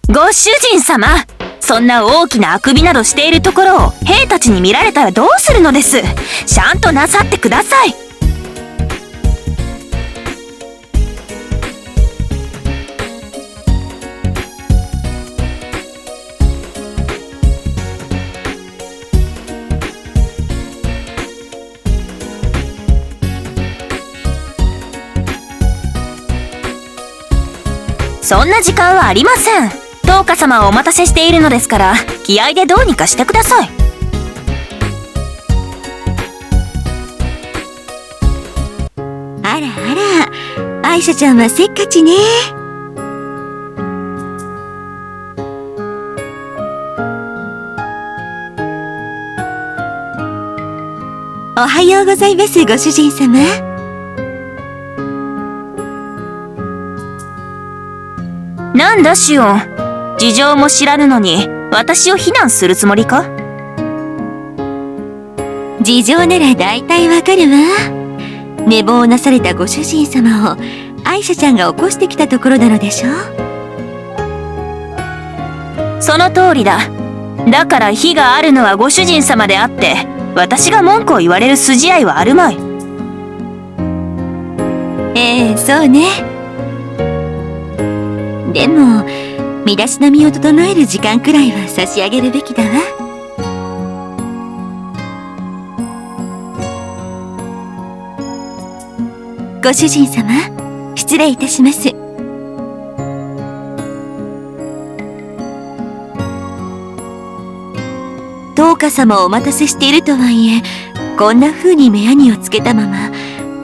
ご主人様、そんな大きなあくびなどしているところを兵たちに見られたらどうするのです。ちゃんとなさってください。そんな時間はありません。灯火様をお待たせしているのですから、気合でどうにかしてください。あらあら、アイシャちゃんはせっかちね。おはようございます、ご主人様。なんだシオン、事情も知らぬのに私を非難するつもりか？事情なら大体わかるわ。寝坊なされたご主人様をアイシャちゃんが起こしてきたところなのでしょ。その通りだ。だから非があるのはご主人様であって、私が文句を言われる筋合いはあるまい。そうね。でも身だしなみを整える時間くらいは差し上げるべきだわ。ご主人様、失礼いたします。灯火様をお待たせしているとはいえ、こんな風に目やにをつけたまま、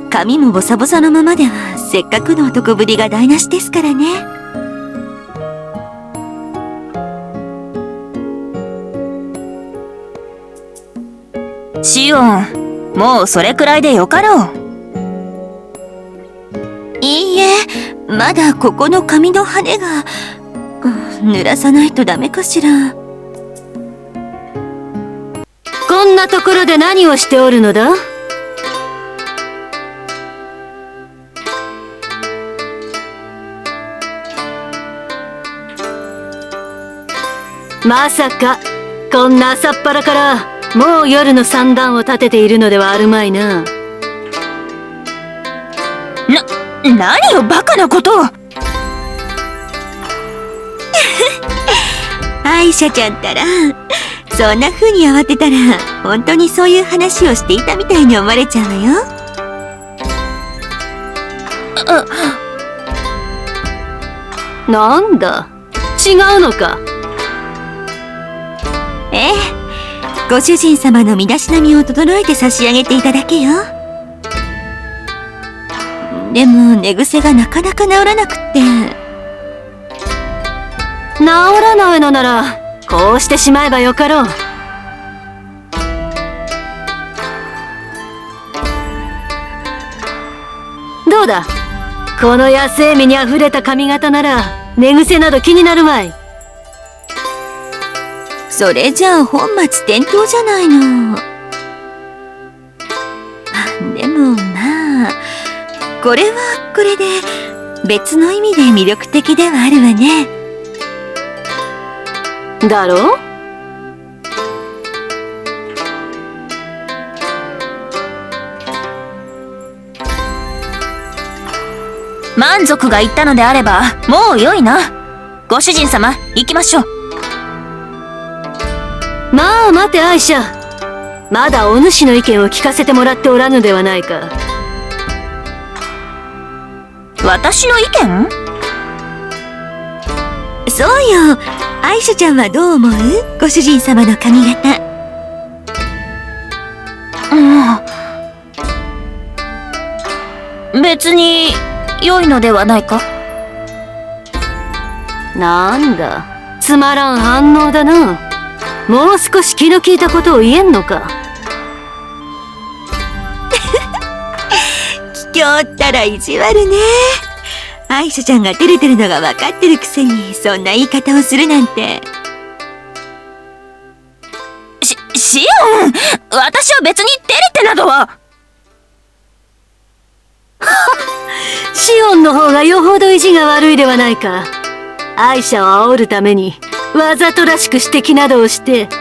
髪もボサボサのままではせっかくの男ぶりが台無しですからね。シオン、もうそれくらいでよかろう。いいえ、まだここの髪の羽が、濡らさないとダメかしら。こんなところで何をしておるのだ？まさかこんな朝っぱらからもう夜の算段を立てているのではあるまいな。何をバカなことを。アイシャちゃんったら、そんな風に慌てたら本当にそういう話をしていたみたいに思われちゃうわよ。なんだ、違うのか。ご主人様の身だしなみを整えて差し上げていただけよ。でも寝癖がなかなか治らなくって。治らないのならこうしてしまえばよかろう。どうだ、この野生味にあふれた髪型なら寝癖など気になるまい。それじゃあ本末転倒じゃないの。でもまあ、これはこれで別の意味で魅力的ではあるわね。だろう？満足がいったのであればもう良いな。ご主人様、行きましょう。まあ待てアイシャ、まだお主の意見を聞かせてもらっておらぬではないか。私の意見？そうよ、アイシャちゃんはどう思う？ご主人様の髪型。別に良いのではないか。なんだ、つまらん反応だな。もう少し気の利いたことを言えんのか。卑怯ったら意地悪ね。アイシャちゃんが照れてるのが分かってるくせにそんな言い方をするなんて。シオン、私は別に照れてなどは。シオンの方がよほど意地が悪いではないか。愛者を煽るためにわざとらしく指摘などをして。だ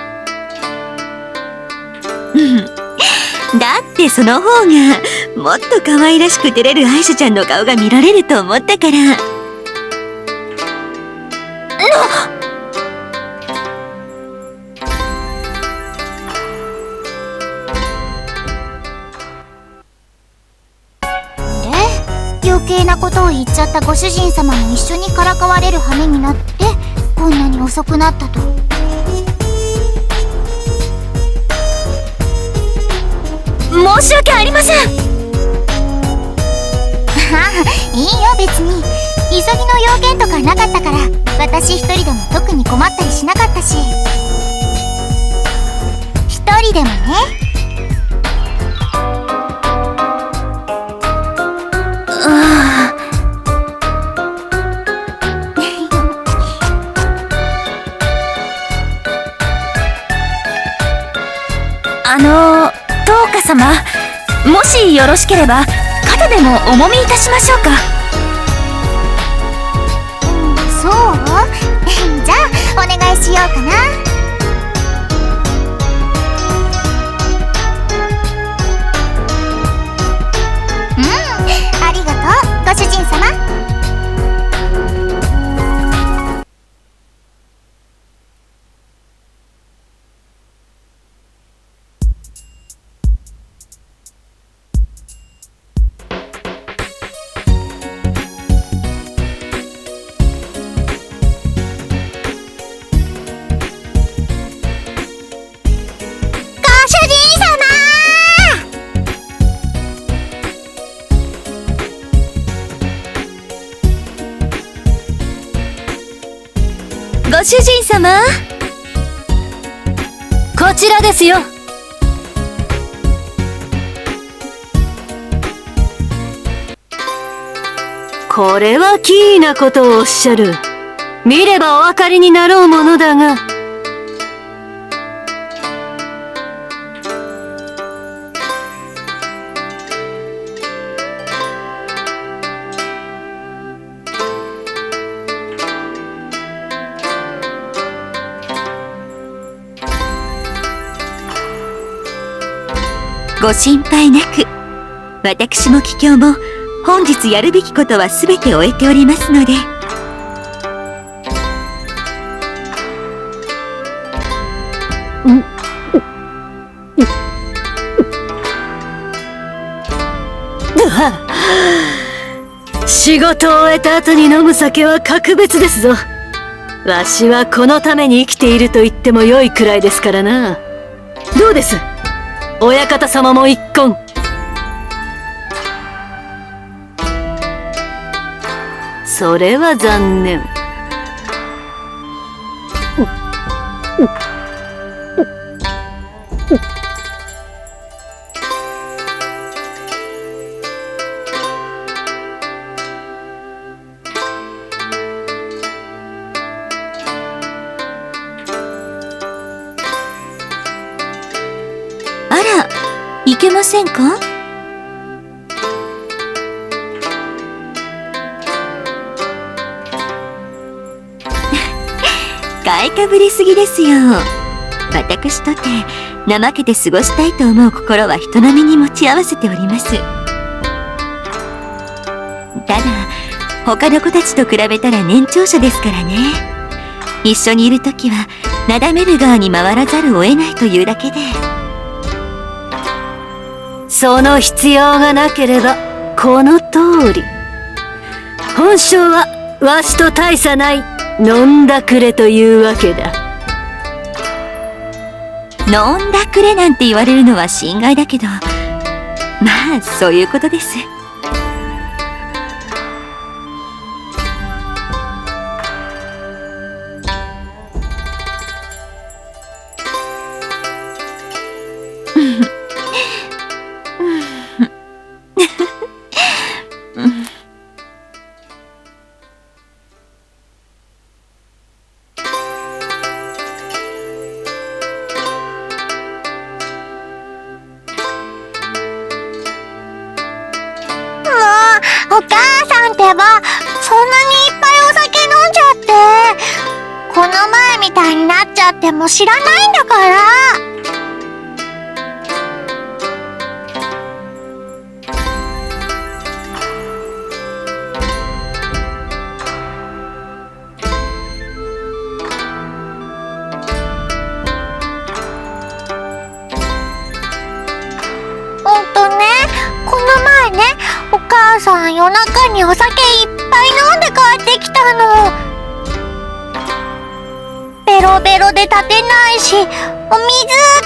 ってその方がもっと可愛らしく照れる愛車ちゃんの顔が見られると思ったから。余計なことを言っちゃったご主人様も一緒にからかわれる羽目になってこんなに遅くなったと。申し訳ありません。いいよ別に。急ぎの用件とかなかったから私一人でも特に困ったりしなかったし。一人でもね。トウカ様、もしよろしければ肩でもお揉みいたしましょうか。そうじゃあお願いしようかな。ありがとうご主人様。ご主人様、こちらですよ。これは奇異なことをおっしゃる。見ればお分かりになろうものだが。ご心配なく。私も桔梗も本日やるべきことはすべて終えておりますので。仕事を終えた後に飲む酒は格別ですぞ。わしはこのために生きていると言っても良いくらいですからな。どうです、親方様も一献。それは残念。あら、いけませんか？買いかぶりすぎですよ。私とて怠けて過ごしたいと思う心は人並みに持ち合わせております。ただ他の子たちと比べたら年長者ですからね。一緒にいるときはなだめる側に回らざるを得ないというだけで。その必要がなければこの通り。本性はわしと大差ない飲んだくれというわけだ。飲んだくれなんて言われるのは心外だけど、まあそういうことです。お母さんってば、そんなにいっぱいお酒飲んじゃって。前みたいになっちゃっても知らないんだから。この前ね、お母さん夜中にお酒いっぱい飲んで帰ってきたの。ベロベロで立てないし、お水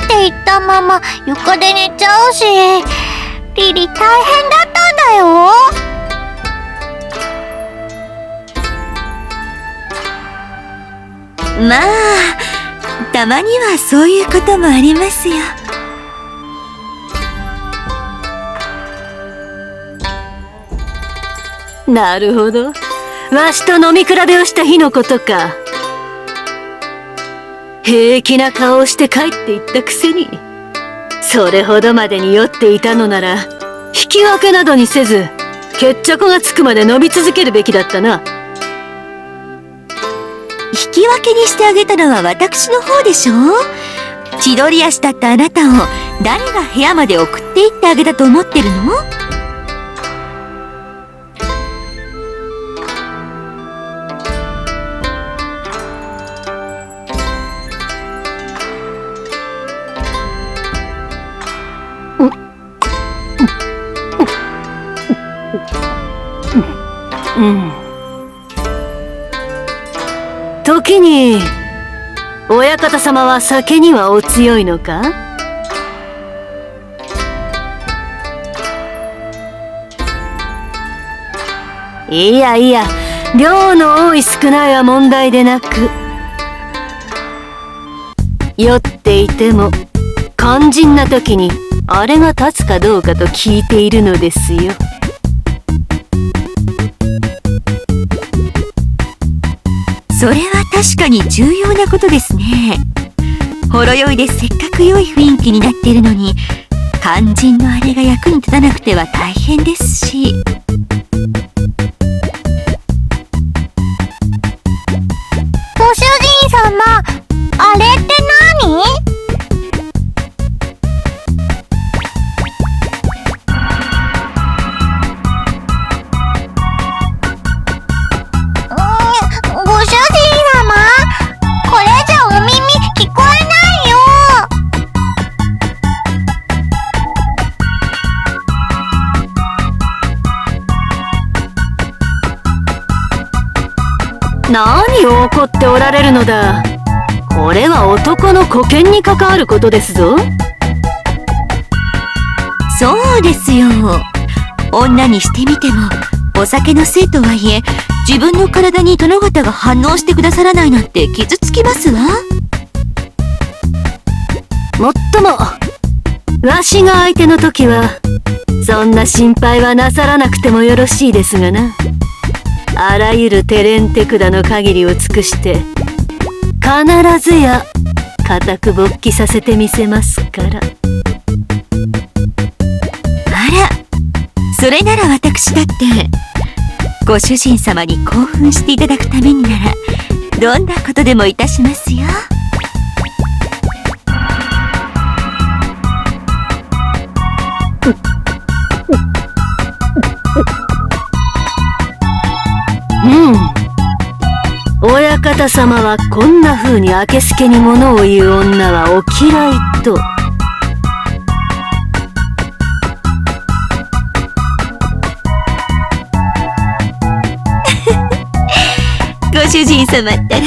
って言ったまま床で寝ちゃうし、リリ大変だったんだよ。まあ、たまにはそういうこともありますよ。なるほど。わしと飲み比べをした日のことか。平気な顔をして帰っていったくせに、それほどまでに酔っていたのなら、引き分けなどにせず、決着がつくまで飲み続けるべきだったな。引き分けにしてあげたのは私の方でしょ。千鳥足だったあなたを誰が部屋まで送って行ってあげたと思ってるの？時に、親方様は酒にはお強いのか？いやいや、量の多い少ないは問題でなく、酔っていても肝心な時にあれが立つかどうかと聞いているのですよ。それは確かに重要なことですね。ほろ酔いでせっかく良い雰囲気になっているのに、肝心のあれが役に立たなくては大変ですし。ご主人様、あれって何？ご主人様、これじゃお耳聞こえないよ。何を怒っておられるのだ。これは男の沽券に関わることですぞ。そうですよ。女にしてみても、お酒のせいとはいえ、自分の体に殿方が反応してくださらないなんて傷つきますわ。もっとも、わしが相手の時は、そんな心配はなさらなくてもよろしいですがな。あらゆる手練手管の限りを尽くして、必ずや固く勃起させてみせますから。あら、それなら私だって、ご主人様に興奮していただくためになら、どんなことでもいたしますよ。親方様はこんな風にあけすけに物を言う女はお嫌いと。ご主人様ったら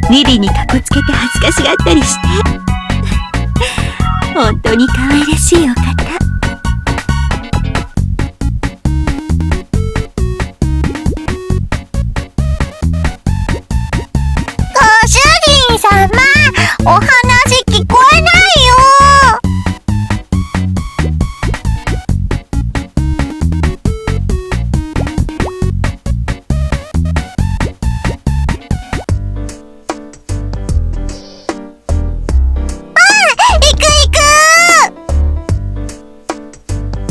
リリにかこつけて恥ずかしがったりして、本当に可愛らしいお方。ご主人様、お話聞こえないよ。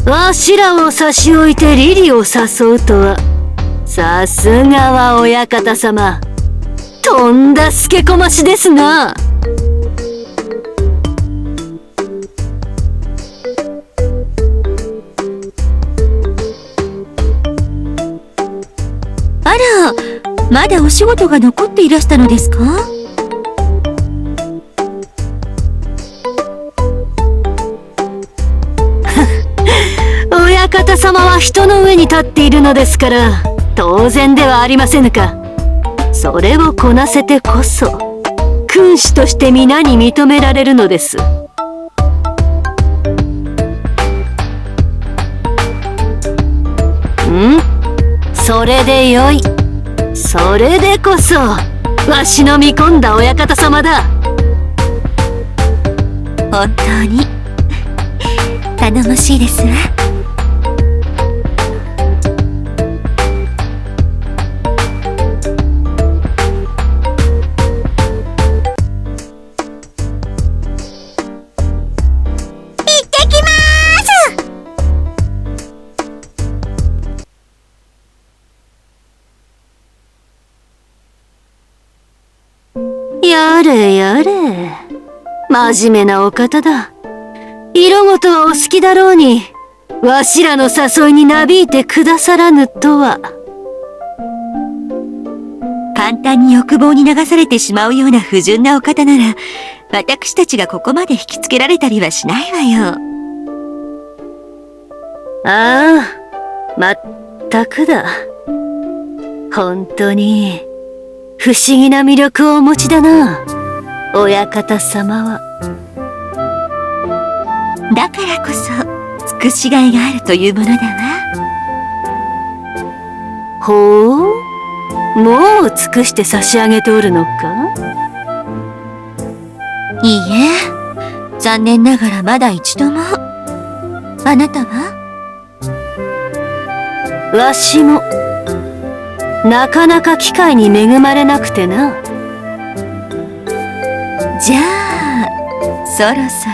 わしらを差し置いてリリを誘うとは、さすがは親方様。ととんだすけこましですな。あら、まだお仕事が残っていらしたのですか？親方様は人の上に立っているのですから当然ではありませぬか。それをこなせてこそ君主として皆に認められるのです。それでよい。それでこそわしの見込んだ親方様だ。本当に頼もしいですわ。やれやれ、真面目なお方だ。色ごとはお好きだろうに、わしらの誘いになびいてくださらぬとは。簡単に欲望に流されてしまうような不純なお方なら、私たちがここまで引きつけられたりはしないわよ。ああ、まったくだ。本当に不思議な魅力をお持ちだな、親方様は。だからこそ尽くしがいがあるというものだわ。ほう、もう尽くして差し上げておるのか？いいえ、残念ながらまだ一度も。あなたは？わしもなかなか機会に恵まれなくてな。じゃあそろそろ。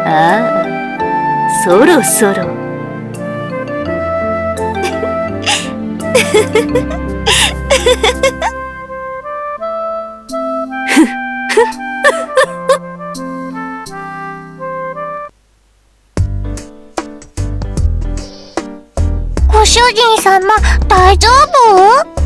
ああ、そろそろ。ご主人様、大丈夫？